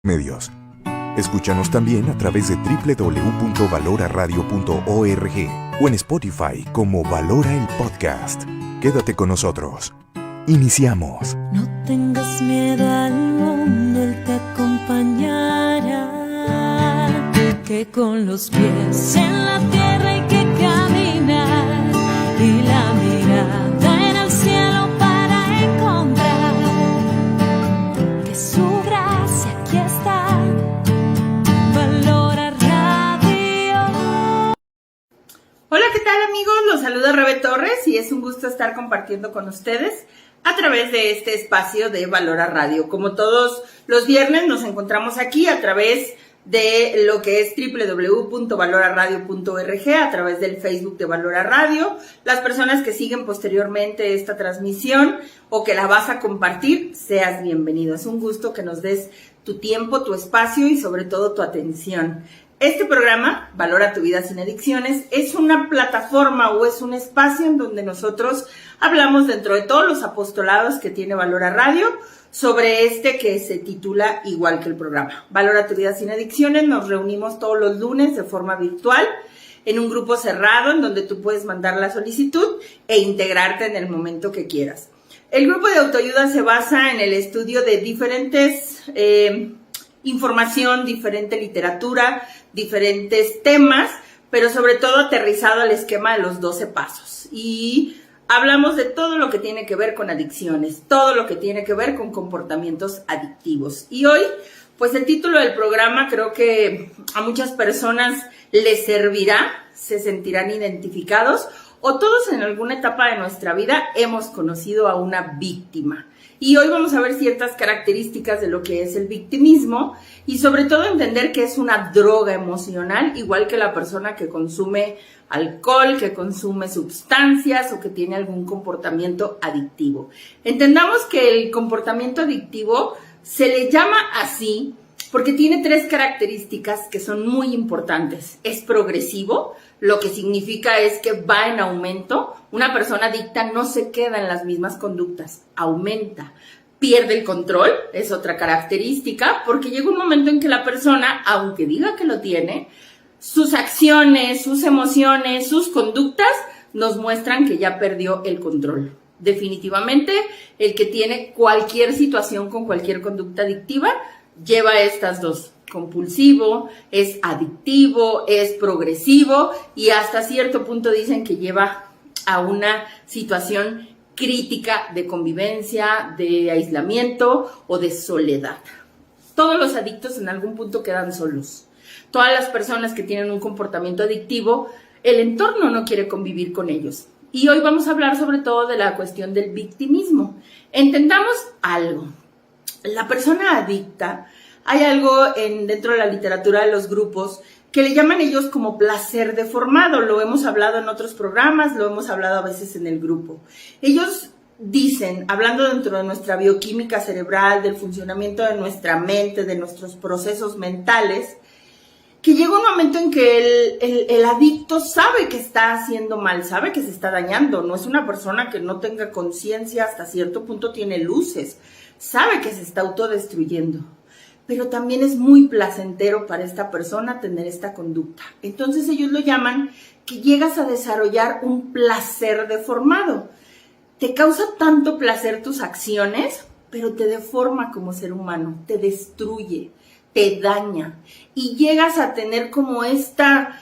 medios. Escúchanos también a través de www.valoraradio.org o en Spotify como Valora el Podcast. Quédate con nosotros. Iniciamos. No tengas miedo al mundo, Él te acompañará. Que con los pies en la tierra hay que caminar y la mirada en el cielo para encontrar que su gracia aquí está. Valora Radio. Hola, ¿qué tal, amigos? Los saluda Rebe Torres y es un gusto estar compartiendo con ustedes a través de este espacio de Valora Radio. Como todos los viernes nos encontramos aquí a través de lo que es www.valoraradio.org, a través del Facebook de Valora Radio. Las personas que siguen posteriormente esta transmisión o que la vas a compartir, seas bienvenido. Es un gusto que nos des tu tiempo, tu espacio y sobre todo tu atención. Este programa, Valora tu vida sin adicciones, es una plataforma o es un espacio en donde nosotros hablamos dentro de todos los apostolados que tiene Valora Radio sobre este que se titula igual que el programa. Valora tu vida sin adicciones. Nos reunimos todos los lunes de forma virtual en un grupo cerrado en donde tú puedes mandar la solicitud e integrarte en el momento que quieras. El grupo de autoayuda se basa en el estudio de diferentes información, diferente literatura, diferentes temas, pero sobre todo aterrizado al esquema de los 12 pasos. Y hablamos de todo lo que tiene que ver con adicciones, todo lo que tiene que ver con comportamientos adictivos. Y hoy, pues el título del programa creo que a muchas personas les servirá, se sentirán identificados, o todos en alguna etapa de nuestra vida hemos conocido a una víctima. Y hoy vamos a ver ciertas características de lo que es el victimismo y sobre todo entender que es una droga emocional, igual que la persona que consume alcohol, que consume sustancias o que tiene algún comportamiento adictivo. Entendamos que el comportamiento adictivo se le llama así porque tiene 3 características que son muy importantes. Es progresivo, lo que significa es que va en aumento. Una persona adicta no se queda en las mismas conductas, aumenta. Pierde el control, es otra característica, porque llega un momento en que la persona, aunque diga que lo tiene, sus acciones, sus emociones, sus conductas nos muestran que ya perdió el control. Definitivamente, el que tiene cualquier situación con cualquier conducta adictiva lleva estas 2. Compulsivo, es adictivo, es progresivo y hasta cierto punto dicen que lleva a una situación crítica de convivencia, de aislamiento o de soledad. Todos los adictos en algún punto quedan solos. Todas las personas que tienen un comportamiento adictivo, el entorno no quiere convivir con ellos. Y hoy vamos a hablar sobre todo de la cuestión del victimismo. Entendamos algo. La persona adicta, hay algo dentro de la literatura de los grupos que le llaman ellos como placer deformado. Lo hemos hablado en otros programas, lo hemos hablado a veces en el grupo. Ellos dicen, hablando dentro de nuestra bioquímica cerebral, del funcionamiento de nuestra mente, de nuestros procesos mentales, que llega un momento en que el adicto sabe que está haciendo mal, sabe que se está dañando. No es una persona que no tenga conciencia, hasta cierto punto tiene luces, sabe que se está autodestruyendo. Pero también es muy placentero para esta persona tener esta conducta. Entonces ellos lo llaman que llegas a desarrollar un placer deformado. Te causa tanto placer tus acciones, pero te deforma como ser humano, te destruye, te daña. Y llegas a tener como esta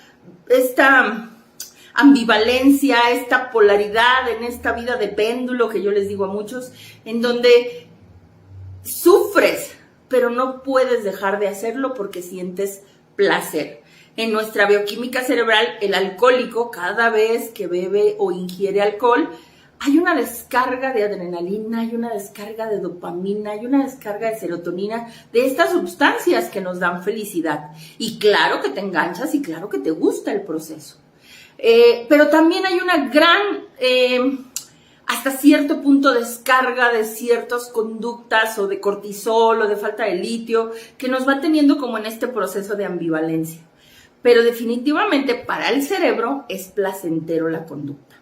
ambivalencia, esta polaridad en esta vida de péndulo que yo les digo a muchos, en donde sufres, pero no puedes dejar de hacerlo porque sientes placer. En nuestra bioquímica cerebral, el alcohólico, cada vez que bebe o ingiere alcohol, hay una descarga de adrenalina, hay una descarga de dopamina, hay una descarga de serotonina, de estas sustancias que nos dan felicidad. Y claro que te enganchas y claro que te gusta el proceso. Pero también hay una gran hasta cierto punto descarga de ciertas conductas o de cortisol o de falta de litio que nos va teniendo como en este proceso de ambivalencia. Pero definitivamente para el cerebro es placentero la conducta.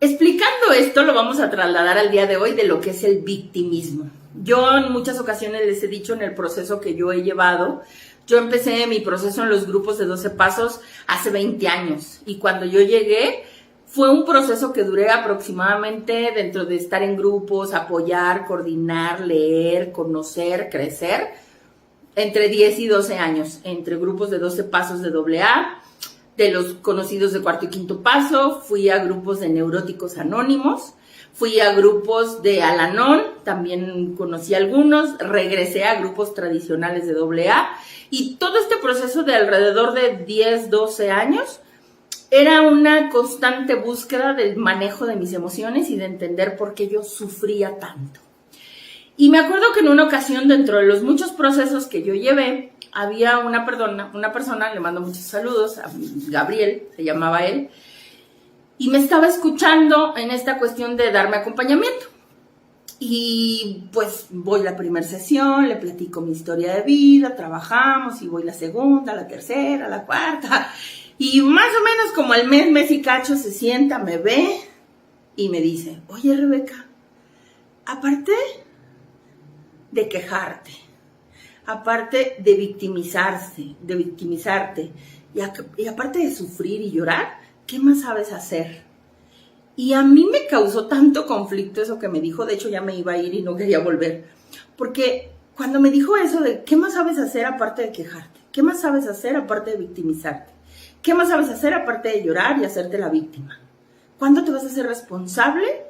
Explicando esto, lo vamos a trasladar al día de hoy de lo que es el victimismo. Yo en muchas ocasiones les he dicho en el proceso que yo he llevado, yo empecé mi proceso en los grupos de 12 pasos hace 20 años y cuando yo llegué fue un proceso que duré aproximadamente dentro de estar en grupos, apoyar, coordinar, leer, conocer, crecer, entre 10 y 12 años, entre grupos de 12 pasos de AA, de los conocidos de cuarto y quinto paso, fui a grupos de neuróticos anónimos, fui a grupos de Al-Anon, también conocí algunos, regresé a grupos tradicionales de AA y todo este proceso de alrededor de 10, 12 años era una constante búsqueda del manejo de mis emociones y de entender por qué yo sufría tanto. Y me acuerdo que en una ocasión, dentro de los muchos procesos que yo llevé, había una persona, le mando muchos saludos, a Gabriel, se llamaba él, y me estaba escuchando en esta cuestión de darme acompañamiento. Y pues voy la primera sesión, le platico mi historia de vida, trabajamos, y voy la segunda, la tercera, la cuarta, y más o menos como al mes y cacho se sienta, me ve y me dice, oye Rebeca, aparte de quejarte, aparte de victimizarte, y aparte de sufrir y llorar, ¿qué más sabes hacer? Y a mí me causó tanto conflicto eso que me dijo, de hecho ya me iba a ir y no quería volver, porque cuando me dijo eso de ¿qué más sabes hacer aparte de quejarte? ¿Qué más sabes hacer aparte de victimizarte? ¿Qué más sabes hacer aparte de llorar y hacerte la víctima? ¿Cuándo te vas a hacer responsable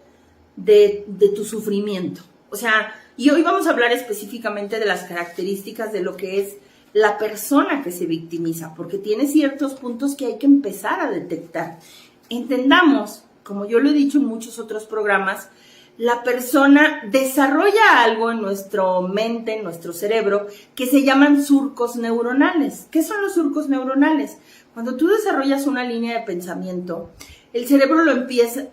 de tu sufrimiento? O sea, y hoy vamos a hablar específicamente de las características de lo que es la persona que se victimiza, porque tiene ciertos puntos que hay que empezar a detectar. Entendamos, como yo lo he dicho en muchos otros programas, la persona desarrolla algo en nuestra mente, en nuestro cerebro, que se llaman surcos neuronales. ¿Qué son los surcos neuronales? Cuando tú desarrollas una línea de pensamiento, el cerebro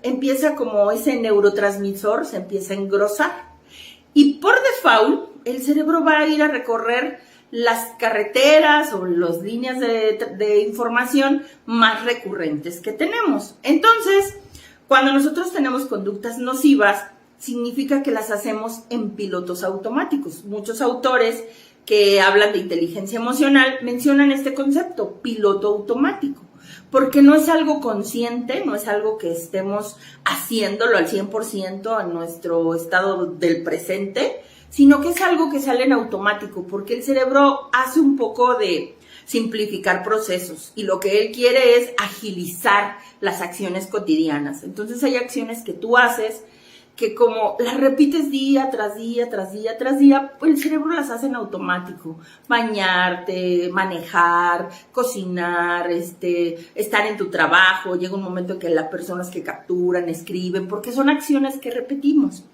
empieza como ese neurotransmisor, se empieza a engrosar. Y por default, el cerebro va a ir a recorrer las carreteras o las líneas de información más recurrentes que tenemos. Entonces, cuando nosotros tenemos conductas nocivas, significa que las hacemos en pilotos automáticos. Muchos autores que hablan de inteligencia emocional mencionan este concepto, piloto automático, porque no es algo consciente, no es algo que estemos haciéndolo al 100% en nuestro estado del presente, sino que es algo que sale en automático, porque el cerebro hace un poco de simplificar procesos y lo que él quiere es agilizar las acciones cotidianas. Entonces hay acciones que tú haces que como las repites día tras día, tras día, tras día, pues el cerebro las hace en automático. Bañarte, manejar, cocinar, estar en tu trabajo. Llega un momento en que las personas que capturan, escriben, porque son acciones que repetimos.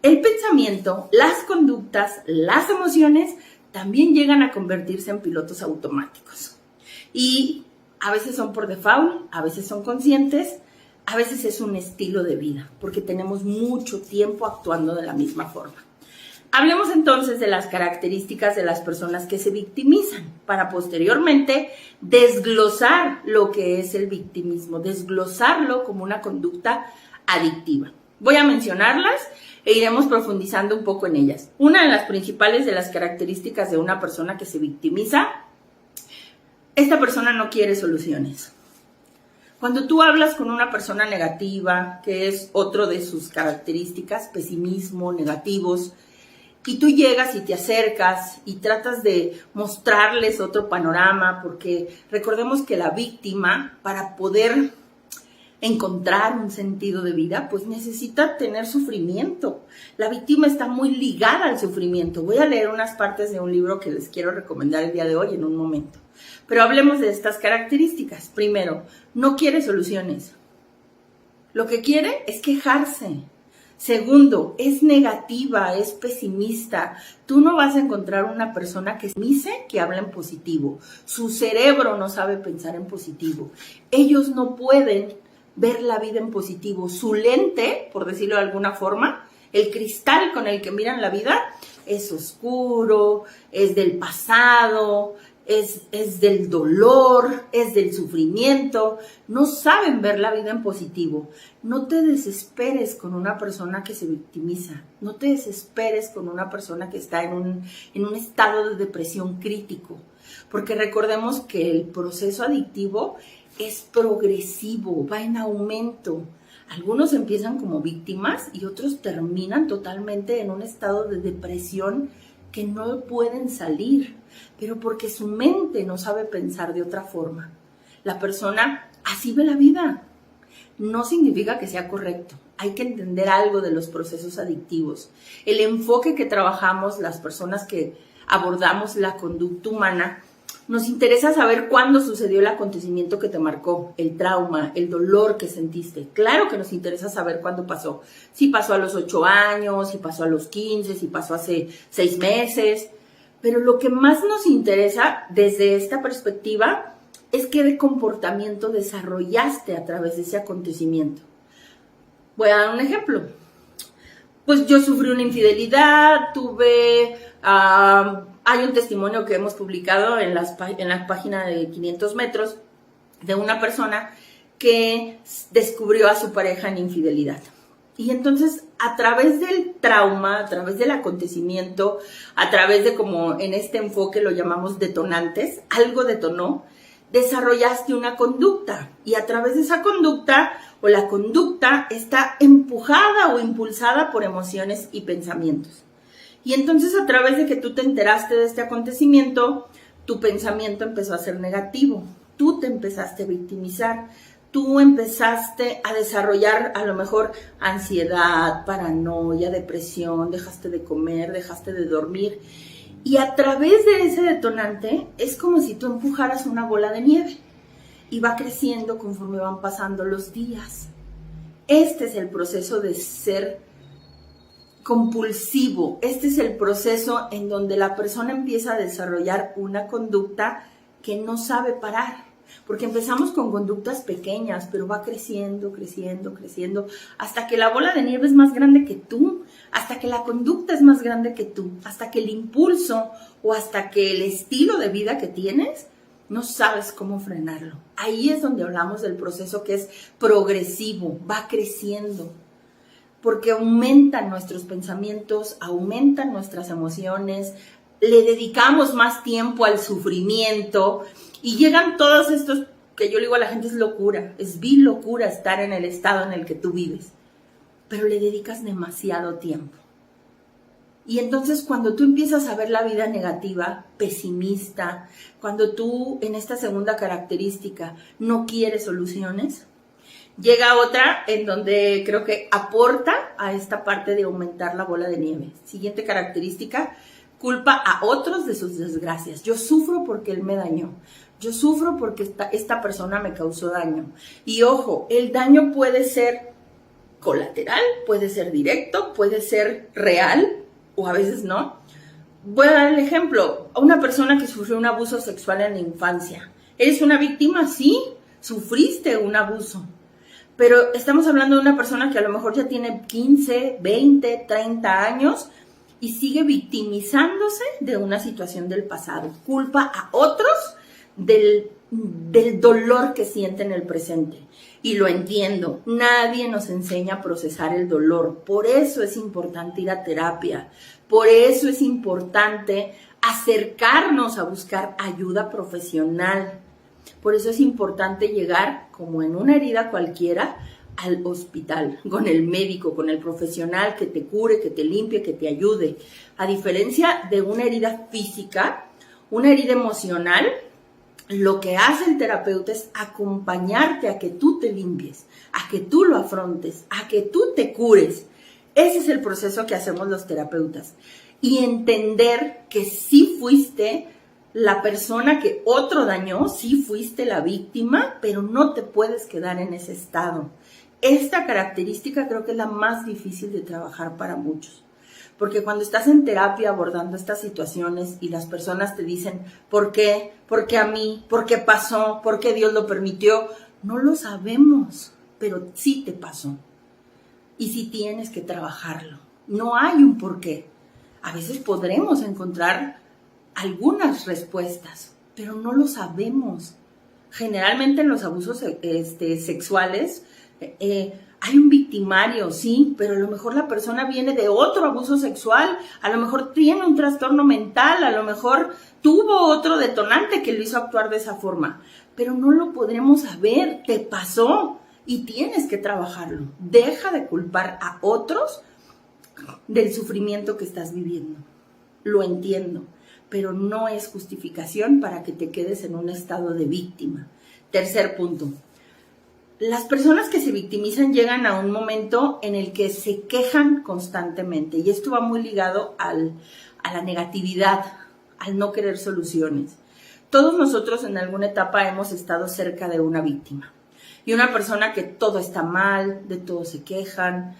El pensamiento, las conductas, las emociones también llegan a convertirse en pilotos automáticos. Y a veces son por default, a veces son conscientes, a veces es un estilo de vida, porque tenemos mucho tiempo actuando de la misma forma. Hablemos entonces de las características de las personas que se victimizan, para posteriormente desglosar lo que es el victimismo, desglosarlo como una conducta adictiva. Voy a mencionarlas e iremos profundizando un poco en ellas. Una de las principales de las características de una persona que se victimiza, esta persona no quiere soluciones. Cuando tú hablas con una persona negativa, que es otro de sus características, pesimismo, negativos, y tú llegas y te acercas y tratas de mostrarles otro panorama, porque recordemos que la víctima, para poder encontrar un sentido de vida, pues necesita tener sufrimiento. La víctima está muy ligada al sufrimiento. Voy a leer unas partes de un libro que les quiero recomendar el día de hoy en un momento. Pero hablemos de estas características. Primero, no quiere soluciones. Lo que quiere es quejarse. Segundo, es negativa, es pesimista. Tú no vas a encontrar una persona que habla en positivo. Su cerebro no sabe pensar en positivo. Ellos no pueden ver la vida en positivo. Su lente, por decirlo de alguna forma, el cristal con el que miran la vida, es oscuro, es del pasado, es del dolor, es del sufrimiento. No saben ver la vida en positivo. No te desesperes con una persona que se victimiza. No te desesperes con una persona que está en un estado de depresión crítico. Porque recordemos que el proceso adictivo es progresivo, va en aumento. Algunos empiezan como víctimas y otros terminan totalmente en un estado de depresión que no pueden salir, pero porque su mente no sabe pensar de otra forma. La persona así ve la vida. No significa que sea correcto. Hay que entender algo de los procesos adictivos. El enfoque que trabajamos, las personas que abordamos la conducta humana, nos interesa saber cuándo sucedió el acontecimiento que te marcó, el trauma, el dolor que sentiste. Claro que nos interesa saber cuándo pasó. Si pasó a los 8 años, si pasó a los 15, si pasó hace 6 meses. Pero lo que más nos interesa desde esta perspectiva es qué comportamiento desarrollaste a través de ese acontecimiento. Voy a dar un ejemplo. Pues yo sufrí una infidelidad, hay un testimonio que hemos publicado en la página de 500 metros de una persona que descubrió a su pareja en infidelidad. Y entonces, a través del trauma, a través del acontecimiento, a través de, como en este enfoque lo llamamos detonantes, algo detonó, desarrollaste una conducta. Y a través de esa conducta, o la conducta está empujada o impulsada por emociones y pensamientos. Y entonces, a través de que tú te enteraste de este acontecimiento, tu pensamiento empezó a ser negativo. Tú te empezaste a victimizar. Tú empezaste a desarrollar a lo mejor ansiedad, paranoia, depresión, dejaste de comer, dejaste de dormir. Y a través de ese detonante es como si tú empujaras una bola de nieve y va creciendo conforme van pasando los días. Este es el proceso de ser compulsivo. Este es el proceso en donde la persona empieza a desarrollar una conducta que no sabe parar. Porque empezamos con conductas pequeñas, pero va creciendo, creciendo, creciendo, hasta que la bola de nieve es más grande que tú, hasta que la conducta es más grande que tú, hasta que el impulso o hasta que el estilo de vida que tienes, no sabes cómo frenarlo. Ahí es donde hablamos del proceso que es progresivo, va creciendo. Porque aumentan nuestros pensamientos, aumentan nuestras emociones, le dedicamos más tiempo al sufrimiento y llegan todos estos, que yo le digo a la gente, es locura, es vil locura estar en el estado en el que tú vives, pero le dedicas demasiado tiempo. Y entonces cuando tú empiezas a ver la vida negativa, pesimista, cuando tú en esta segunda característica no quieres soluciones, llega otra en donde creo que aporta a esta parte de aumentar la bola de nieve. Siguiente característica, culpa a otros de sus desgracias. Yo sufro porque él me dañó. Yo sufro porque esta persona me causó daño. Y ojo, el daño puede ser colateral, puede ser directo, puede ser real o a veces no. Voy a dar el ejemplo. A una persona que sufrió un abuso sexual en la infancia. ¿Eres una víctima? Sí, sufriste un abuso. Pero estamos hablando de una persona que a lo mejor ya tiene 15, 20, 30 años y sigue victimizándose de una situación del pasado. Culpa a otros del dolor que siente en el presente. Y lo entiendo, nadie nos enseña a procesar el dolor. Por eso es importante ir a terapia. Por eso es importante acercarnos a buscar ayuda profesional. Por eso es importante llegar, como en una herida cualquiera, al hospital, con el médico, con el profesional que te cure, que te limpie, que te ayude. A diferencia de una herida física, una herida emocional, lo que hace el terapeuta es acompañarte a que tú te limpies, a que tú lo afrontes, a que tú te cures. Ese es el proceso que hacemos los terapeutas. Y entender que sí fuiste la persona que otro dañó, sí fuiste la víctima, pero no te puedes quedar en ese estado. Esta característica creo que es la más difícil de trabajar para muchos. Porque cuando estás en terapia abordando estas situaciones y las personas te dicen, ¿por qué? ¿Por qué a mí? ¿Por qué pasó? ¿Por qué Dios lo permitió? No lo sabemos, pero sí te pasó. Y sí tienes que trabajarlo. No hay un por qué. A veces podremos encontrar algunas respuestas, pero no lo sabemos. Generalmente en los abusos sexuales hay un victimario, sí, pero a lo mejor la persona viene de otro abuso sexual, a lo mejor tiene un trastorno mental, a lo mejor tuvo otro detonante que lo hizo actuar de esa forma, pero no lo podremos saber, te pasó y tienes que trabajarlo. Deja de culpar a otros del sufrimiento que estás viviendo. Lo entiendo, pero no es justificación para que te quedes en un estado de víctima. Tercer punto. Las personas que se victimizan llegan a un momento en el que se quejan constantemente y esto va muy ligado a la negatividad, al no querer soluciones. Todos nosotros en alguna etapa hemos estado cerca de una víctima y una persona que todo está mal, de todo se quejan,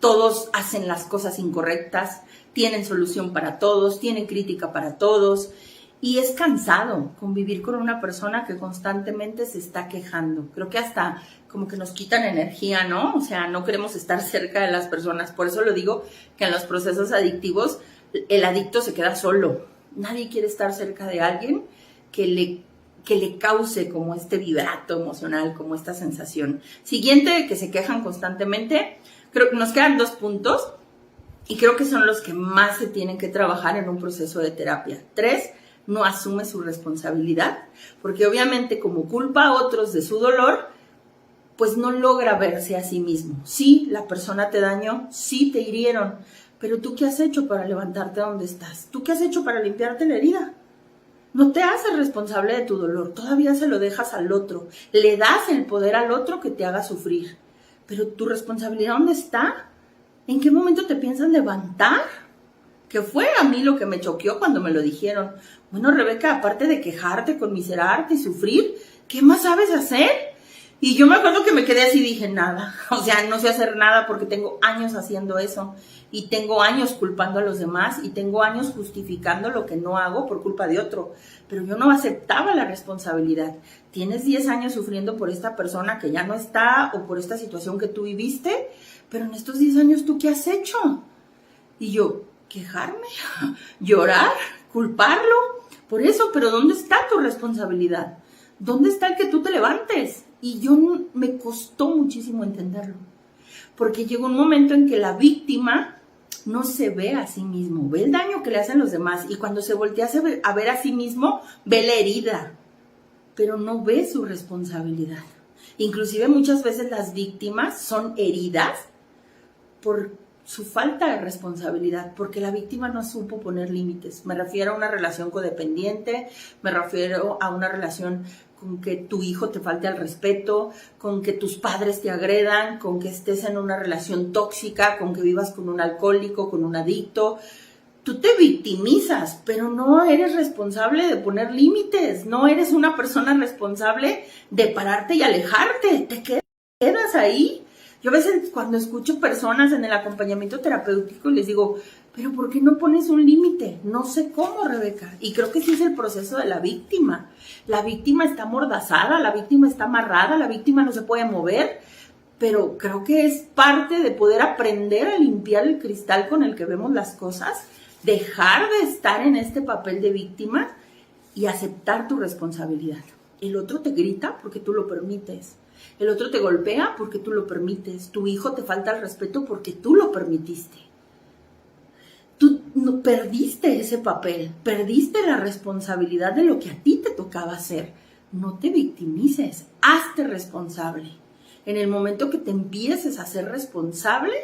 todos hacen las cosas incorrectas, tienen solución para todos, tienen crítica para todos. Y es cansado convivir con una persona que constantemente se está quejando. Creo que hasta como que nos quitan energía, ¿no? O sea, no queremos estar cerca de las personas. Por eso lo digo que en los procesos adictivos el adicto se queda solo. Nadie quiere estar cerca de alguien que le cause como este vibrato emocional, como esta sensación. Siguiente, que se quejan constantemente. Creo que nos quedan 2 puntos y creo que son los que más se tienen que trabajar en un proceso de terapia. 3, no asume su responsabilidad, porque obviamente como culpa a otros de su dolor, pues no logra verse a sí mismo. Sí, la persona te dañó, sí te hirieron, pero ¿tú qué has hecho para levantarte donde estás? ¿Tú qué has hecho para limpiarte la herida? No te haces responsable de tu dolor, todavía se lo dejas al otro, le das el poder al otro que te haga sufrir, pero ¿tu responsabilidad dónde está? ¿En qué momento te piensan levantar? Que fue a mí lo que me choqueó cuando me lo dijeron. Bueno, Rebeca, aparte de quejarte, conmiserarte y sufrir, ¿qué más sabes hacer? Y yo me acuerdo que me quedé así y dije, nada. O sea, no sé hacer nada porque tengo años haciendo eso. Y tengo años culpando a los demás y tengo años justificando lo que no hago por culpa de otro. Pero yo no aceptaba la responsabilidad. Tienes 10 años sufriendo por esta persona que ya no está o por esta situación que tú viviste, pero en estos 10 años, ¿tú qué has hecho? Y yo, quejarme, llorar, culparlo, por eso, pero ¿dónde está tu responsabilidad? ¿Dónde está el que tú te levantes? Y yo me costó muchísimo entenderlo, porque llegó un momento en que la víctima no se ve a sí mismo, ve el daño que le hacen los demás, y cuando se voltea a ver a sí mismo, ve la herida, pero no ve su responsabilidad. Inclusive muchas veces las víctimas son heridas por su falta de responsabilidad, porque la víctima no supo poner límites. Me refiero a una relación codependiente, me refiero a una relación con que tu hijo te falte al respeto, con que tus padres te agredan, con que estés en una relación tóxica, con que vivas con un alcohólico, con un adicto. Tú te victimizas, pero no eres responsable de poner límites, no eres una persona responsable de pararte y alejarte, te quedas ahí. Yo a veces cuando escucho personas en el acompañamiento terapéutico les digo, pero ¿por qué no pones un límite? No sé cómo, Rebeca. Y creo que sí es el proceso de la víctima. La víctima está amordazada, la víctima está amarrada, la víctima no se puede mover, pero creo que es parte de poder aprender a limpiar el cristal con el que vemos las cosas, dejar de estar en este papel de víctima y aceptar tu responsabilidad. El otro te grita porque tú lo permites. El otro te golpea porque tú lo permites. Tu hijo te falta el respeto porque tú lo permitiste. Tú no perdiste ese papel, perdiste la responsabilidad de lo que a ti te tocaba hacer. No te victimices, hazte responsable. En el momento que te empieces a ser responsable,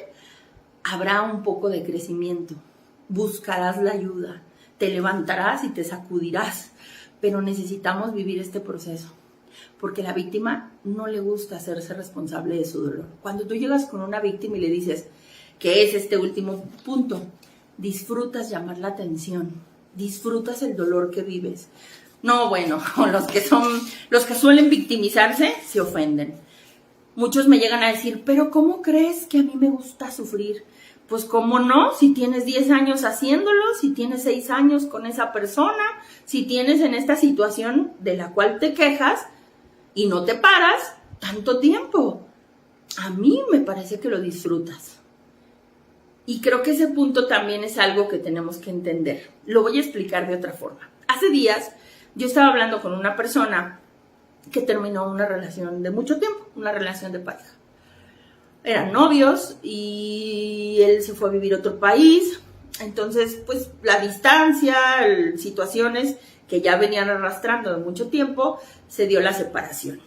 habrá un poco de crecimiento. Buscarás la ayuda, te levantarás y te sacudirás, pero necesitamos vivir este proceso. Porque a la víctima no le gusta hacerse responsable de su dolor. Cuando tú llegas con una víctima y le dices, ¿qué es este último punto? Disfrutas llamar la atención, disfrutas el dolor que vives. No, bueno, los que suelen victimizarse se ofenden. Muchos me llegan a decir, pero ¿cómo crees que a mí me gusta sufrir? Pues ¿cómo no? Si tienes 10 años haciéndolo, si tienes 6 años con esa persona, si tienes en esta situación de la cual te quejas, y no te paras tanto tiempo. A mí me parece que lo disfrutas. Y creo que ese punto también es algo que tenemos que entender. Lo voy a explicar de otra forma. hace días yo estaba hablando con una persona que terminó una relación de mucho tiempo, una relación de pareja. Eran novios y él se fue a vivir a otro país. Entonces, pues la distancia, situaciones que ya venían arrastrando de mucho tiempo, se dio la separación.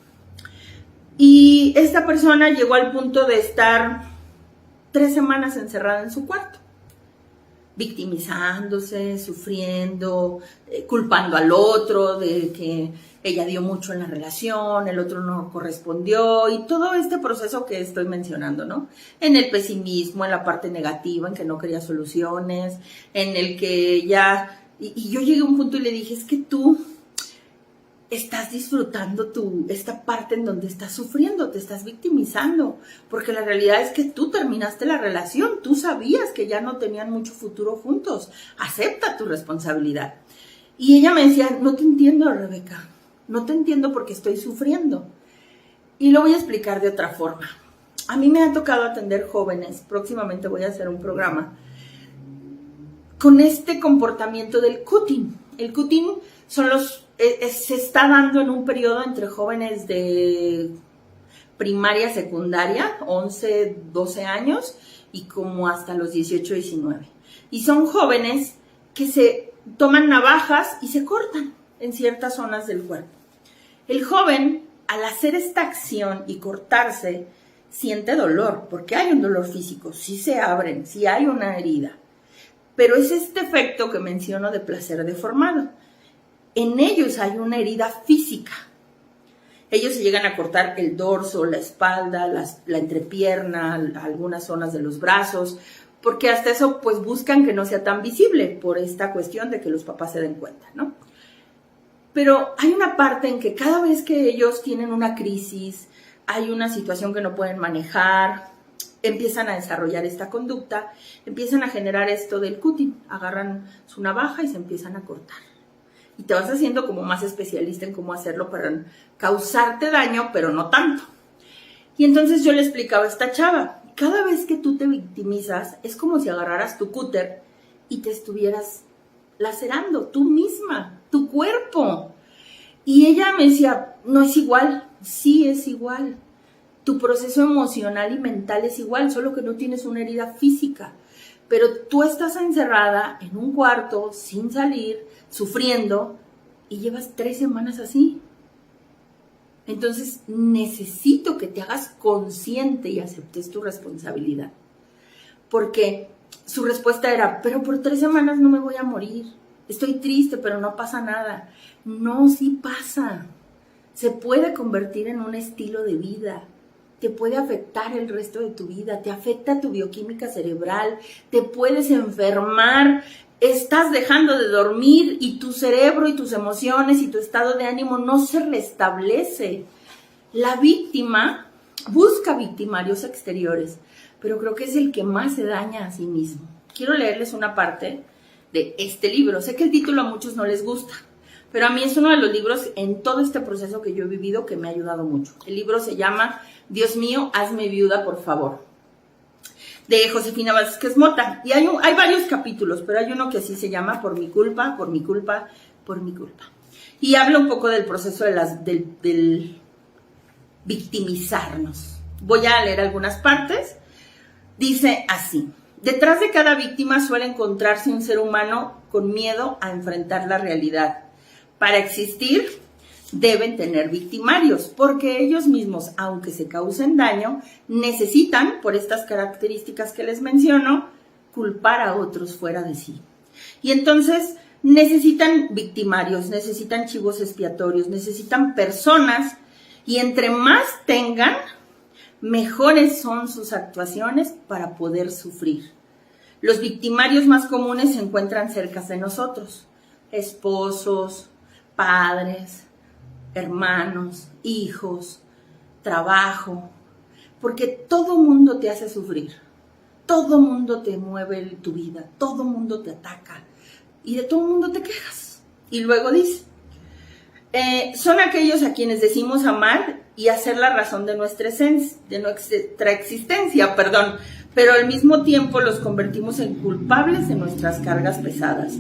Y esta persona llegó al punto de estar 3 semanas encerrada en su cuarto, victimizándose, sufriendo, culpando al otro de que ella dio mucho en la relación, el otro no correspondió, y todo este proceso que estoy mencionando, ¿no? En el pesimismo, en la parte negativa, en que no quería soluciones, en el que ya... Y yo llegué a un punto y le dije, es que tú estás disfrutando esta parte en donde estás sufriendo, te estás victimizando, porque la realidad es que tú terminaste la relación, tú sabías que ya no tenían mucho futuro juntos, acepta tu responsabilidad. Y ella me decía, no te entiendo, Rebeca, no te entiendo porque estoy sufriendo. Y lo voy a explicar de otra forma. A mí me ha tocado atender jóvenes, próximamente voy a hacer un programa, con este comportamiento del cutting. El cutting se está dando en un periodo entre jóvenes de primaria, secundaria, 11, 12 años, y como hasta los 18, 19. Y son jóvenes que se toman navajas y se cortan en ciertas zonas del cuerpo. El joven, al hacer esta acción y cortarse, siente dolor, porque hay un dolor físico, sí se abren, sí hay una herida. Pero es este efecto que menciono de placer deformado. En ellos hay una herida física. Ellos se llegan a cortar el dorso, la espalda, la entrepierna, algunas zonas de los brazos, porque hasta eso pues buscan que no sea tan visible por esta cuestión de que los papás se den cuenta, ¿no? Pero hay una parte en que cada vez que ellos tienen una crisis, hay una situación que no pueden manejar, empiezan a desarrollar esta conducta, empiezan a generar esto del cutting, agarran su navaja y se empiezan a cortar. Y te vas haciendo como más especialista en cómo hacerlo para causarte daño, pero no tanto. Y entonces yo le explicaba a esta chava, cada vez que tú te victimizas, es como si agarraras tu cúter y te estuvieras lacerando tú misma, tu cuerpo. Y ella me decía, no es igual. Sí es igual. Tu proceso emocional y mental es igual, solo que no tienes una herida física. Pero tú estás encerrada en un cuarto, sin salir, sufriendo, y llevas 3 semanas así. Entonces, necesito que te hagas consciente y aceptes tu responsabilidad. Porque su respuesta era, pero por 3 semanas no me voy a morir. Estoy triste, pero no pasa nada. No, sí pasa. Se puede convertir en un estilo de vida. Te puede afectar el resto de tu vida, te afecta tu bioquímica cerebral, te puedes enfermar, estás dejando de dormir y tu cerebro y tus emociones y tu estado de ánimo no se restablece. La víctima busca victimarios exteriores, pero creo que es el que más se daña a sí mismo. Quiero leerles una parte de este libro. Sé que el título a muchos no les gusta, pero a mí es uno de los libros en todo este proceso que yo he vivido que me ha ayudado mucho. El libro se llama Dios mío, hazme viuda, por favor, de Josefina Vázquez Mota. Y hay varios capítulos, pero hay uno que así se llama Por mi culpa, por mi culpa, por mi culpa. Y habla un poco del proceso del victimizarnos. Voy a leer algunas partes. Dice así: detrás de cada víctima suele encontrarse un ser humano con miedo a enfrentar la realidad. Para existir, deben tener victimarios, porque ellos mismos, aunque se causen daño, necesitan, por estas características que les menciono, culpar a otros fuera de sí. Y entonces necesitan victimarios, necesitan chivos expiatorios, necesitan personas, y entre más tengan, mejores son sus actuaciones para poder sufrir. Los victimarios más comunes se encuentran cerca de nosotros: esposos, padres, hermanos, hijos, trabajo, porque todo mundo te hace sufrir, todo mundo te mueve tu vida, todo mundo te ataca y de todo mundo te quejas. Y luego dice, son aquellos a quienes decimos amar y hacer la razón de nuestra existencia, pero al mismo tiempo los convertimos en culpables de nuestras cargas pesadas.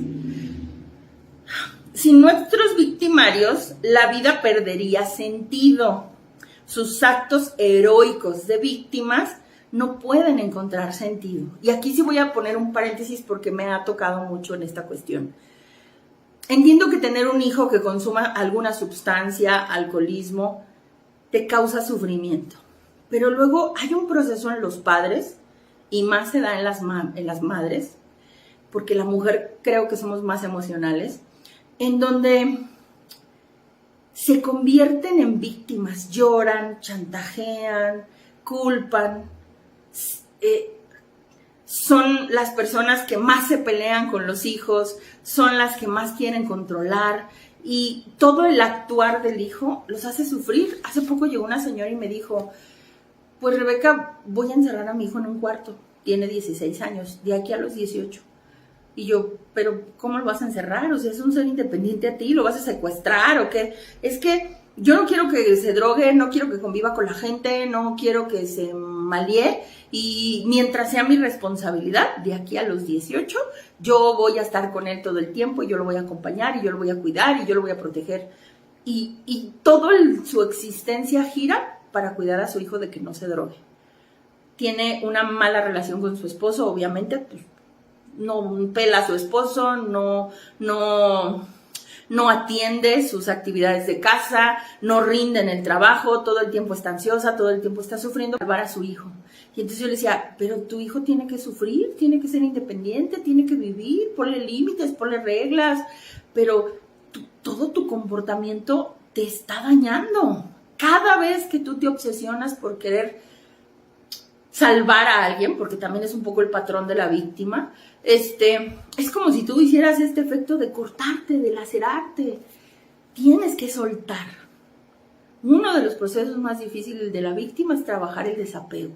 Sin nuestros victimarios, la vida perdería sentido. Sus actos heroicos de víctimas no pueden encontrar sentido. Y aquí sí voy a poner un paréntesis porque me ha tocado mucho en esta cuestión. Entiendo que tener un hijo que consuma alguna sustancia, alcoholismo, te causa sufrimiento. Pero luego hay un proceso en los padres, y más se da en las madres, porque la mujer creo que somos más emocionales, en donde se convierten en víctimas, lloran, chantajean, culpan, son las personas que más se pelean con los hijos, son las que más quieren controlar, y todo el actuar del hijo los hace sufrir. Hace poco llegó una señora y me dijo, pues Rebeca, voy a encerrar a mi hijo en un cuarto, tiene 16 años, de aquí a los 18. Y yo, pero ¿cómo lo vas a encerrar? O sea, es un ser independiente a ti, ¿lo vas a secuestrar o qué? Es que yo no quiero que se drogue, no quiero que conviva con la gente, no quiero que se malie, y mientras sea mi responsabilidad, de aquí a los 18, yo voy a estar con él todo el tiempo, y yo lo voy a acompañar, y yo lo voy a cuidar, y yo lo voy a proteger. Y toda su existencia gira para cuidar a su hijo de que no se drogue. Tiene una mala relación con su esposo, obviamente, pues, no pela a su esposo, no atiende sus actividades de casa, no rinde en el trabajo, todo el tiempo está ansiosa, todo el tiempo está sufriendo para salvar a su hijo. Y entonces yo le decía, pero tu hijo tiene que sufrir, tiene que ser independiente, tiene que vivir, ponle límites, ponle reglas, pero todo tu comportamiento te está dañando. Cada vez que tú te obsesionas por querer salvar a alguien, porque también es un poco el patrón de la víctima, es como si tú hicieras este efecto de cortarte, de lacerarte. Tienes que soltar. Uno de los procesos más difíciles de la víctima es trabajar el desapego,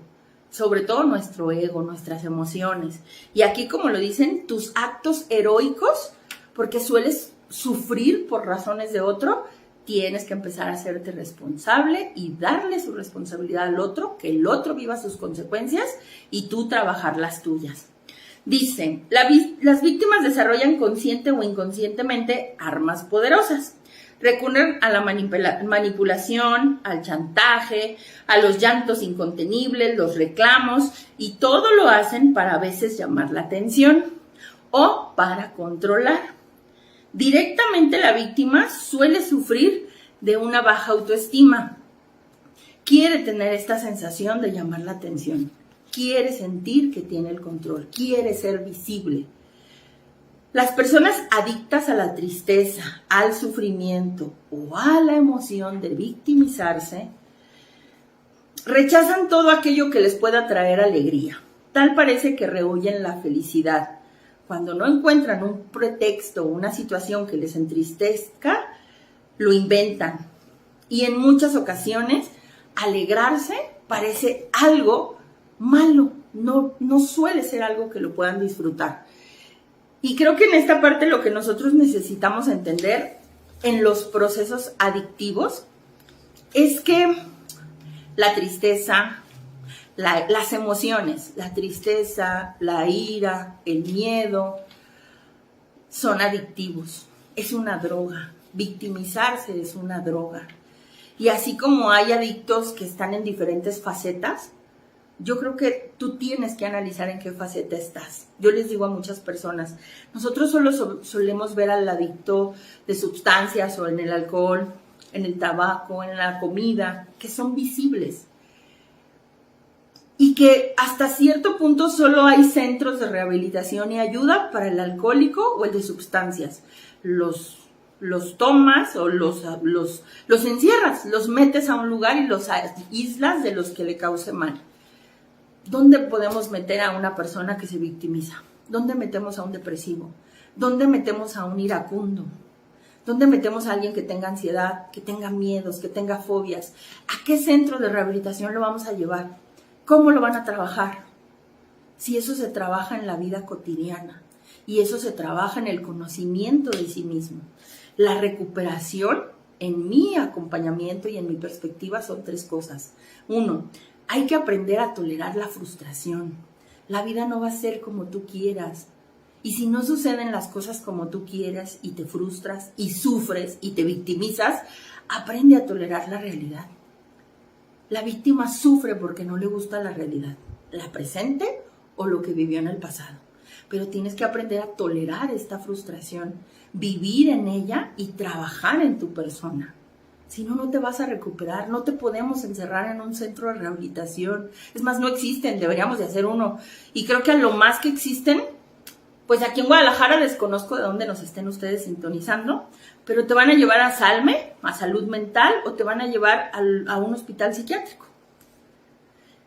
sobre todo nuestro ego, nuestras emociones. Y aquí, como lo dicen, tus actos heroicos, porque sueles sufrir por razones de otro, tienes que empezar a hacerte responsable y darle su responsabilidad al otro, que el otro viva sus consecuencias y tú trabajar las tuyas. Dice, las víctimas desarrollan consciente o inconscientemente armas poderosas. Recurren a la manipulación, al chantaje, a los llantos incontenibles, los reclamos, y todo lo hacen para a veces llamar la atención o para controlar. Directamente la víctima suele sufrir de una baja autoestima. Quiere tener esta sensación de llamar la atención. Quiere sentir que tiene el control. Quiere ser visible. Las personas adictas a la tristeza, al sufrimiento o a la emoción de victimizarse rechazan todo aquello que les pueda traer alegría. Tal parece que rehuyen la felicidad. Cuando no encuentran un pretexto o una situación que les entristezca, lo inventan. Y en muchas ocasiones, alegrarse parece algo malo. No suele ser algo que lo puedan disfrutar. Y creo que en esta parte lo que nosotros necesitamos entender en los procesos adictivos es que la tristeza, las emociones, la tristeza, la ira, el miedo, son adictivos. Es una droga. Victimizarse es una droga. Y así como hay adictos que están en diferentes facetas, yo creo que tú tienes que analizar en qué faceta estás. Yo les digo a muchas personas, nosotros solo solemos ver al adicto de sustancias o en el alcohol, en el tabaco, en la comida, que son visibles. Y que hasta cierto punto solo hay centros de rehabilitación y ayuda para el alcohólico o el de sustancias. Los tomas o los encierras, los metes a un lugar y los aíslas de los que le cause mal. ¿Dónde podemos meter a una persona que se victimiza? ¿Dónde metemos a un depresivo? ¿Dónde metemos a un iracundo? ¿Dónde metemos a alguien que tenga ansiedad, que tenga miedos, que tenga fobias? ¿A qué centro de rehabilitación lo vamos a llevar? ¿Cómo lo van a trabajar? Si eso se trabaja en la vida cotidiana y eso se trabaja en el conocimiento de sí mismo. La recuperación, en mi acompañamiento y en mi perspectiva, son 3 cosas. 1, hay que aprender a tolerar la frustración. La vida no va a ser como tú quieras. Y si no suceden las cosas como tú quieres y te frustras y sufres y te victimizas, aprende a tolerar la realidad. La víctima sufre porque no le gusta la realidad, la presente o lo que vivió en el pasado. Pero tienes que aprender a tolerar esta frustración, vivir en ella y trabajar en tu persona. Si no, no te vas a recuperar. No te podemos encerrar en un centro de rehabilitación. Es más, no existen, deberíamos de hacer uno. Y creo que a lo más que existen, pues aquí en Guadalajara desconozco de dónde nos estén ustedes sintonizando, pero te van a llevar a Salme, a salud mental, o te van a llevar a un hospital psiquiátrico.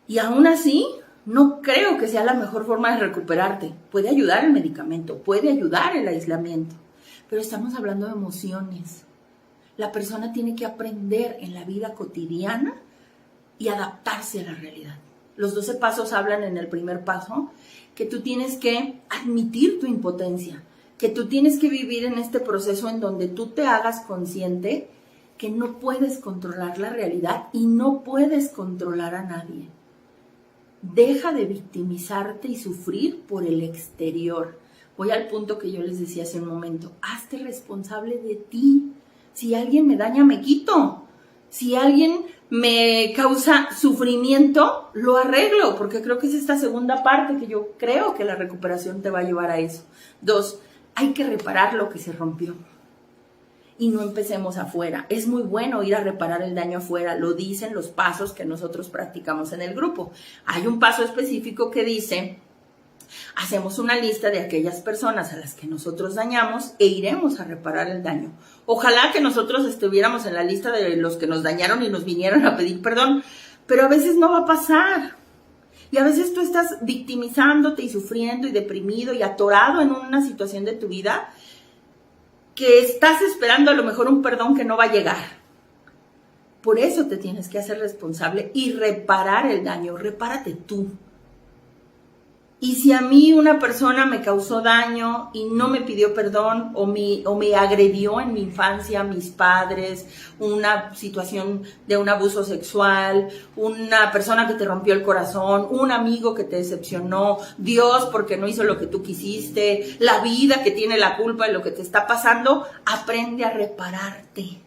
Y aún así, no creo que sea la mejor forma de recuperarte. Puede ayudar el medicamento, puede ayudar el aislamiento, pero estamos hablando de emociones. La persona tiene que aprender en la vida cotidiana y adaptarse a la realidad. Los 12 pasos hablan en el primer paso que tú tienes que admitir tu impotencia, que tú tienes que vivir en este proceso en donde tú te hagas consciente que no puedes controlar la realidad y no puedes controlar a nadie. Deja de victimizarte y sufrir por el exterior. Voy al punto que yo les decía hace un momento. Hazte responsable de ti. Si alguien me daña, me quito. Si alguien me causa sufrimiento, lo arreglo, porque creo que es esta segunda parte que yo creo que la recuperación te va a llevar a eso. 2, hay que reparar lo que se rompió. Y no empecemos afuera. Es muy bueno ir a reparar el daño afuera, lo dicen los pasos que nosotros practicamos en el grupo. Hay un paso específico que dice, hacemos una lista de aquellas personas a las que nosotros dañamos e iremos a reparar el daño. Ojalá que nosotros estuviéramos en la lista de los que nos dañaron y nos vinieran a pedir perdón, pero a veces no va a pasar. Y a veces tú estás victimizándote y sufriendo y deprimido y atorado en una situación de tu vida que estás esperando a lo mejor un perdón que no va a llegar. Por eso te tienes que hacer responsable y reparar el daño. Repárate tú. Y si a mí una persona me causó daño y no me pidió perdón o me agredió en mi infancia, mis padres, una situación de un abuso sexual, una persona que te rompió el corazón, un amigo que te decepcionó, Dios porque no hizo lo que tú quisiste, la vida que tiene la culpa de lo que te está pasando, aprende a repararte.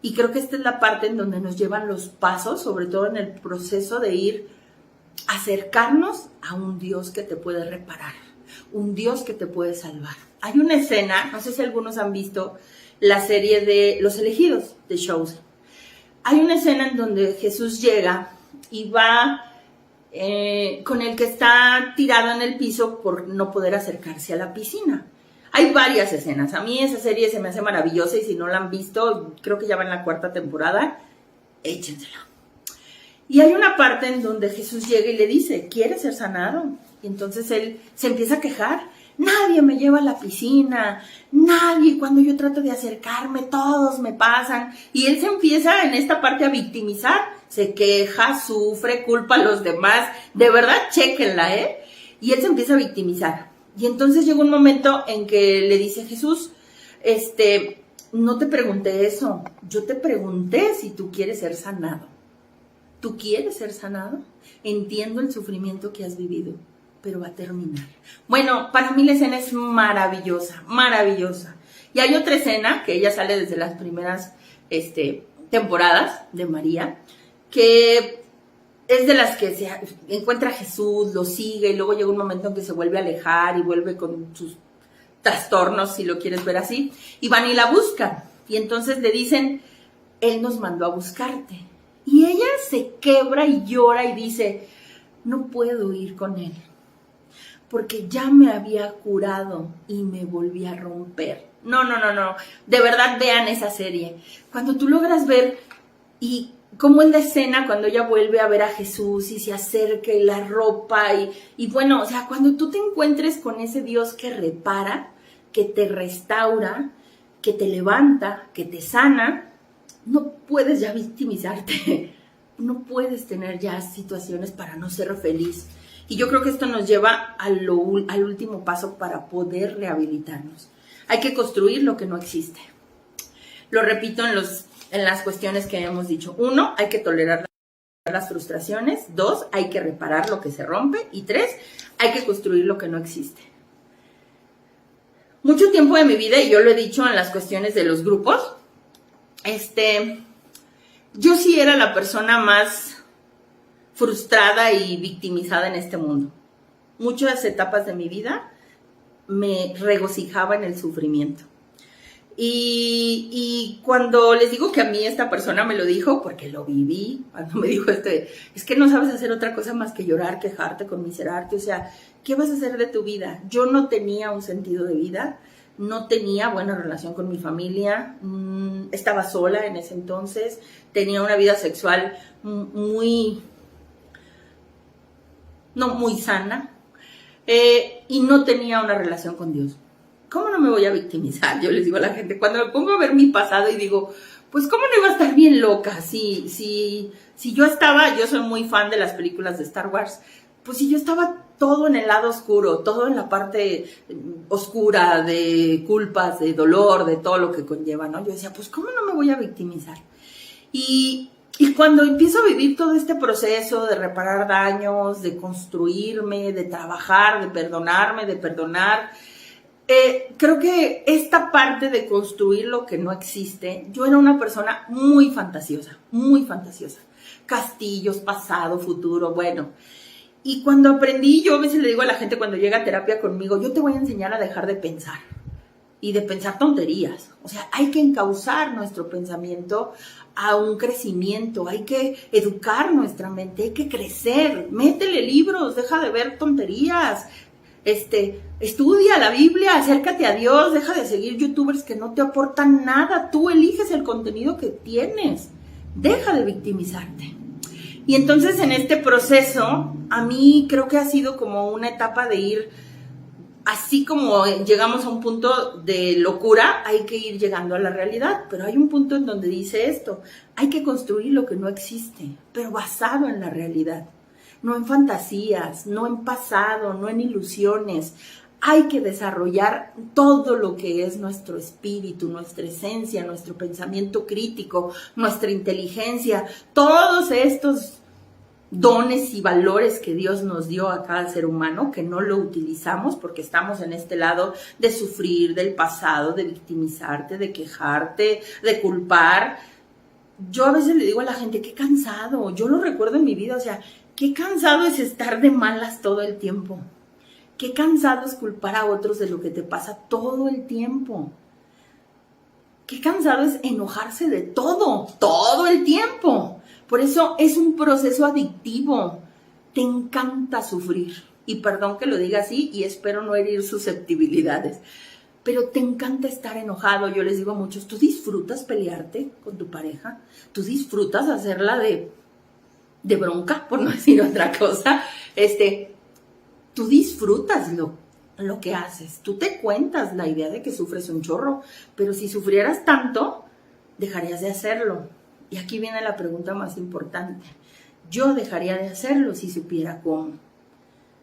Y creo que esta es la parte en donde nos llevan los pasos, sobre todo en el proceso de ir acercarnos a un Dios que te puede reparar, un Dios que te puede salvar. Hay una escena, no sé si algunos han visto la serie de Los Elegidos, de Chosen. Hay una escena en donde Jesús llega y va con el que está tirado en el piso por no poder acercarse a la piscina. Hay varias escenas. A mí esa serie se me hace maravillosa y si no la han visto, creo que ya va en la 4ª temporada, échensela. Y hay una parte en donde Jesús llega y le dice, ¿quieres ser sanado? Y entonces él se empieza a quejar. Nadie me lleva a la piscina, nadie, cuando yo trato de acercarme, todos me pasan. Y él se empieza en esta parte a victimizar, se queja, sufre, culpa a los demás. De verdad, chéquenla, ¿eh? Y él se empieza a victimizar. Y entonces llega un momento en que le dice Jesús, no te pregunté eso, yo te pregunté si tú quieres ser sanado. ¿Tú quieres ser sanado? Entiendo el sufrimiento que has vivido, pero va a terminar. Bueno, para mí la escena es maravillosa, maravillosa. Y hay otra escena, que ella sale desde las primeras temporadas de María, que es de las que se encuentra a Jesús, lo sigue, y luego llega un momento en que se vuelve a alejar y vuelve con sus trastornos, si lo quieres ver así, y van y la buscan. Y entonces le dicen, Él nos mandó a buscarte. Y ella se quebra y llora y dice, no puedo ir con Él, porque ya me había curado y me volví a romper. No. De verdad, vean esa serie. Cuando tú logras ver y cómo en la escena, cuando ella vuelve a ver a Jesús y se acerca y la ropa y bueno, o sea, cuando tú te encuentres con ese Dios que repara, que te restaura, que te levanta, que te sana, no puedes ya victimizarte, no puedes tener ya situaciones para no ser feliz. Y yo creo que esto nos lleva al último paso para poder rehabilitarnos. Hay que construir lo que no existe. Lo repito en las cuestiones que hemos dicho. 1, hay que tolerar las frustraciones. 2, hay que reparar lo que se rompe. Y 3, hay que construir lo que no existe. mucho tiempo de mi vida, y yo lo he dicho en las cuestiones de los grupos, yo sí era la persona más frustrada y victimizada en este mundo. Muchas etapas de mi vida me regocijaba en el sufrimiento. Y cuando les digo que a mí esta persona me lo dijo, porque lo viví, cuando me dijo es que no sabes hacer otra cosa más que llorar, quejarte, conmiserarte, o sea, ¿qué vas a hacer de tu vida? Yo no tenía un sentido de vida, no tenía buena relación con mi familia, estaba sola en ese entonces, tenía una vida sexual no muy sana, y no tenía una relación con Dios. ¿Cómo no me voy a victimizar? Yo les digo a la gente, cuando me pongo a ver mi pasado y digo, pues ¿cómo no iba a estar bien loca? Si yo soy muy fan de las películas de Star Wars, pues si yo estaba todo en el lado oscuro, todo en la parte oscura de culpas, de dolor, de todo lo que conlleva, ¿no? Yo decía, pues ¿cómo no me voy a victimizar? Y cuando empiezo a vivir todo este proceso de reparar daños, de construirme, de trabajar, de perdonarme, de perdonar, creo que esta parte de construir lo que no existe, yo era una persona muy fantasiosa, castillos, pasado, futuro, bueno, y cuando aprendí, yo a veces le digo a la gente cuando llega a terapia conmigo, yo te voy a enseñar a dejar de pensar, y de pensar tonterías, o sea, hay que encauzar nuestro pensamiento a un crecimiento, hay que educar nuestra mente, hay que crecer, métele libros, deja de ver tonterías, estudia la Biblia, acércate a Dios, deja de seguir youtubers que no te aportan nada, tú eliges el contenido que tienes, deja de victimizarte. Y entonces en este proceso, a mí creo que ha sido como una etapa de ir, así como llegamos a un punto de locura, hay que ir llegando a la realidad, pero hay un punto en donde dice esto, hay que construir lo que no existe, pero basado en la realidad. No en fantasías, no en pasado, no en ilusiones. Hay que desarrollar todo lo que es nuestro espíritu, nuestra esencia, nuestro pensamiento crítico, nuestra inteligencia, todos estos dones y valores que Dios nos dio a cada ser humano, que no lo utilizamos porque estamos en este lado de sufrir del pasado, de victimizarte, de quejarte, de culpar. Yo a veces le digo a la gente, qué cansado, yo lo recuerdo en mi vida, o sea, qué cansado es estar de malas todo el tiempo. Qué cansado es culpar a otros de lo que te pasa todo el tiempo. Qué cansado es enojarse de todo el tiempo. Por eso es un proceso adictivo. Te encanta sufrir. Y perdón que lo diga así y espero no herir susceptibilidades. Pero te encanta estar enojado. Yo les digo a muchos, ¿tú disfrutas pelearte con tu pareja? ¿Tú disfrutas hacerla de bronca, por no decir otra cosa? Tú disfrutas lo que haces. Tú te cuentas la idea de que sufres un chorro. Pero si sufrieras tanto, dejarías de hacerlo. Y aquí viene la pregunta más importante. Yo dejaría de hacerlo si supiera cómo.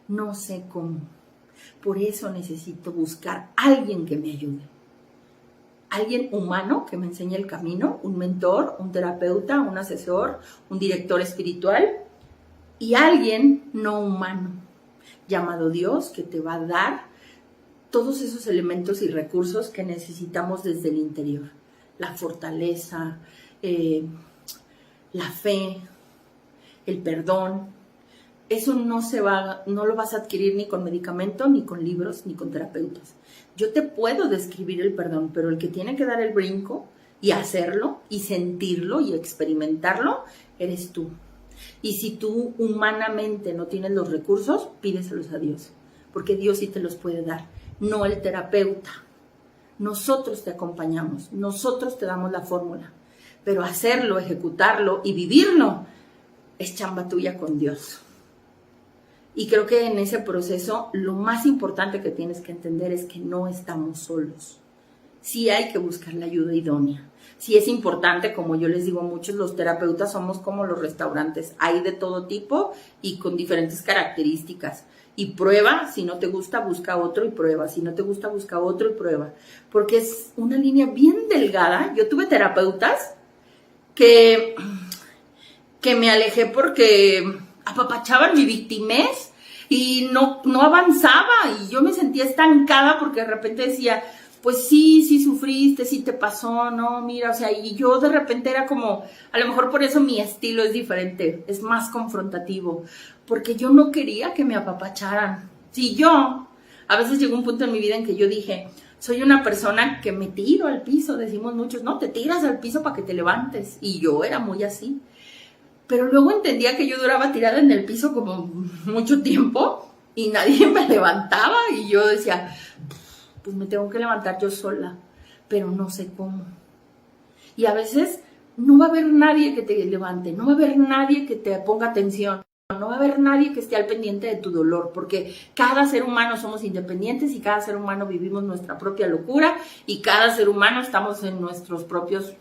No sé cómo. Por eso necesito buscar a alguien que me ayude. Alguien humano que me enseñe el camino, un mentor, un terapeuta, un asesor, un director espiritual y alguien no humano, llamado Dios, que te va a dar todos esos elementos y recursos que necesitamos desde el interior. La fortaleza, la fe, el perdón. Eso no lo vas a adquirir ni con medicamento, ni con libros, ni con terapeutas. Yo te puedo describir el perdón, pero el que tiene que dar el brinco y hacerlo, y sentirlo, y experimentarlo, eres tú. Y si tú humanamente no tienes los recursos, pídeselos a Dios, porque Dios sí te los puede dar, no el terapeuta. Nosotros te acompañamos, nosotros te damos la fórmula, pero hacerlo, ejecutarlo y vivirlo es chamba tuya con Dios. Y creo que en ese proceso lo más importante que tienes que entender es que no estamos solos. Sí hay que buscar la ayuda idónea. Sí es importante, como yo les digo a muchos, los terapeutas somos como los restaurantes. Hay de todo tipo y con diferentes características. Y prueba, si no te gusta, busca otro y prueba. Si no te gusta, busca otro y prueba. Porque es una línea bien delgada. Yo tuve terapeutas que me alejé porque apapachaban mi victimez, y no avanzaba y yo me sentía estancada porque de repente decía, pues sí sufriste, sí te pasó, no, mira, o sea, y yo de repente era como, a lo mejor por eso mi estilo es diferente, es más confrontativo, porque yo no quería que me apapacharan. Sí, a veces llegó un punto en mi vida en que yo dije, soy una persona que me tiro al piso, decimos muchos, no, te tiras al piso para que te levantes, y yo era muy así. Pero luego entendía que yo duraba tirada en el piso como mucho tiempo y nadie me levantaba y yo decía, pues me tengo que levantar yo sola, pero no sé cómo. Y a veces no va a haber nadie que te levante, no va a haber nadie que te ponga atención, no va a haber nadie que esté al pendiente de tu dolor, porque cada ser humano somos independientes y cada ser humano vivimos nuestra propia locura y cada ser humano estamos en nuestros propios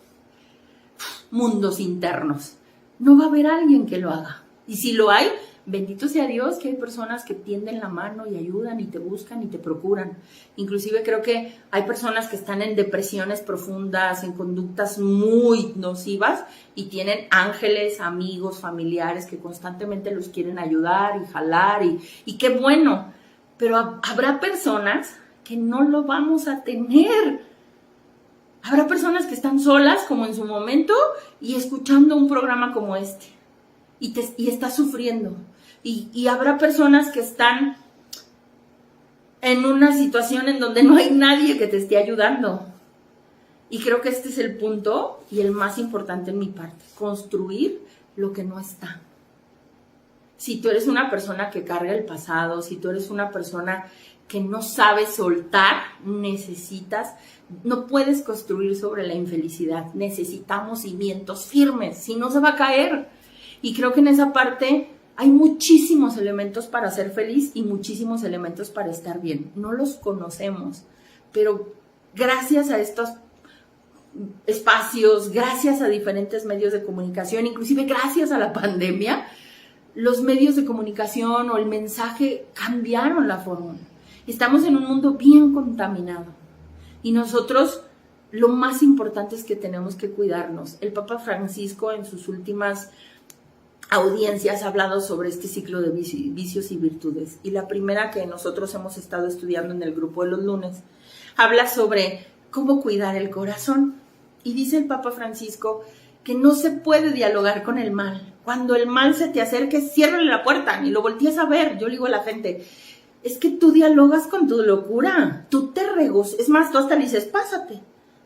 mundos internos. No va a haber alguien que lo haga. Y si lo hay, bendito sea Dios que hay personas que tienden la mano y ayudan y te buscan y te procuran. Inclusive creo que hay personas que están en depresiones profundas, en conductas muy nocivas y tienen ángeles, amigos, familiares que constantemente los quieren ayudar y jalar y qué bueno. Pero habrá personas que no lo vamos a tener. Habrá personas que están solas, como en su momento, y escuchando un programa como este, y estás sufriendo. Y habrá personas que están en una situación en donde no hay nadie que te esté ayudando. Y creo que este es el punto y el más importante en mi parte, construir lo que no está. Si tú eres una persona que carga el pasado, si tú eres una persona que no sabe soltar, no puedes construir sobre la infelicidad. Necesitamos cimientos firmes, si no se va a caer. Y creo que en esa parte hay muchísimos elementos para ser feliz y muchísimos elementos para estar bien. No los conocemos, pero gracias a estos espacios, gracias a diferentes medios de comunicación, inclusive gracias a la pandemia, los medios de comunicación o el mensaje cambiaron la fórmula. Estamos en un mundo bien contaminado y nosotros lo más importante es que tenemos que cuidarnos. El Papa Francisco en sus últimas audiencias ha hablado sobre este ciclo de vicios y virtudes y la primera que nosotros hemos estado estudiando en el grupo de los lunes habla sobre cómo cuidar el corazón y dice el Papa Francisco que no se puede dialogar con el mal. Cuando el mal se te acerque, ciérrale la puerta, ni lo voltees a ver. Yo le digo a la gente, es que tú dialogas con tu locura, tú te regocijas, es más, tú hasta le dices, pásate,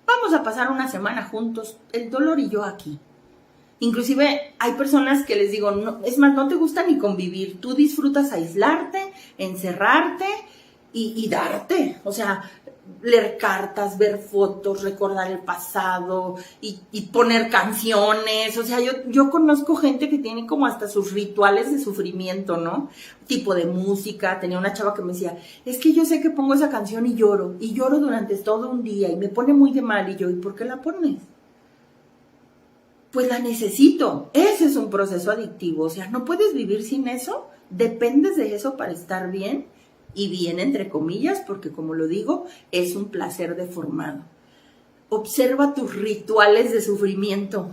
vamos a pasar una semana juntos, el dolor y yo aquí. Inclusive hay personas que les digo, no, es más, no te gusta ni convivir, tú disfrutas aislarte, encerrarte y darte, o sea, leer cartas, ver fotos, recordar el pasado y poner canciones. O sea, yo conozco gente que tiene como hasta sus rituales de sufrimiento, ¿no? Tipo de música. Tenía una chava que me decía, es que yo sé que pongo esa canción y lloro durante todo un día y me pone muy de mal. Y yo, ¿y por qué la pones? Pues la necesito. Ese es un proceso adictivo. O sea, no puedes vivir sin eso. Dependes de eso para estar bien. Y bien entre comillas, porque como lo digo, es un placer deformado. Observa tus rituales de sufrimiento,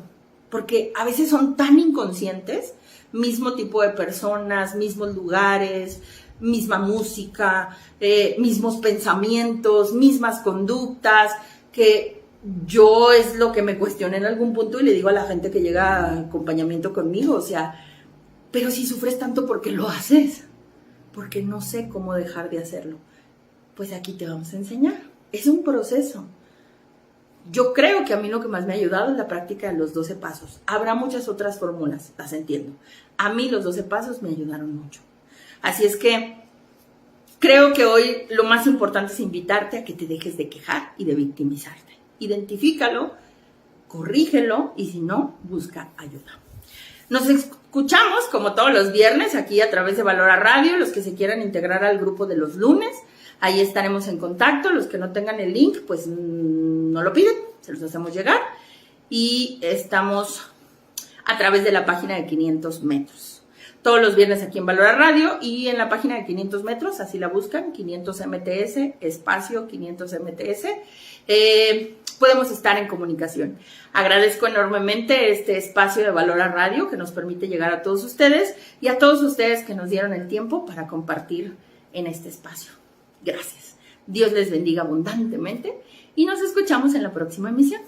porque a veces son tan inconscientes, mismo tipo de personas, mismos lugares, misma música, mismos pensamientos, mismas conductas, que yo es lo que me cuestioné en algún punto y le digo a la gente que llega a acompañamiento conmigo, o sea, pero si sufres tanto, ¿por qué lo haces? Porque no sé cómo dejar de hacerlo. Pues aquí te vamos a enseñar. Es un proceso. Yo creo que a mí lo que más me ha ayudado es la práctica de los 12 pasos. Habrá muchas otras fórmulas, las entiendo. A mí los 12 pasos me ayudaron mucho. Así es que creo que hoy lo más importante es invitarte a que te dejes de quejar y de victimizarte. Identifícalo, corrígelo y si no, busca ayuda. Nos escuchamos como todos los viernes aquí a través de Valora Radio, los que se quieran integrar al grupo de los lunes, ahí estaremos en contacto, los que no tengan el link pues no lo piden, se los hacemos llegar y estamos a través de la página de 500 metros. Todos los viernes aquí en Valora Radio y en la página de 500 metros, así la buscan, 500 MTS, espacio 500 MTS. podemos estar en comunicación. Agradezco enormemente este espacio de Valora Radio que nos permite llegar a todos ustedes y a todos ustedes que nos dieron el tiempo para compartir en este espacio. Gracias. Dios les bendiga abundantemente y nos escuchamos en la próxima emisión.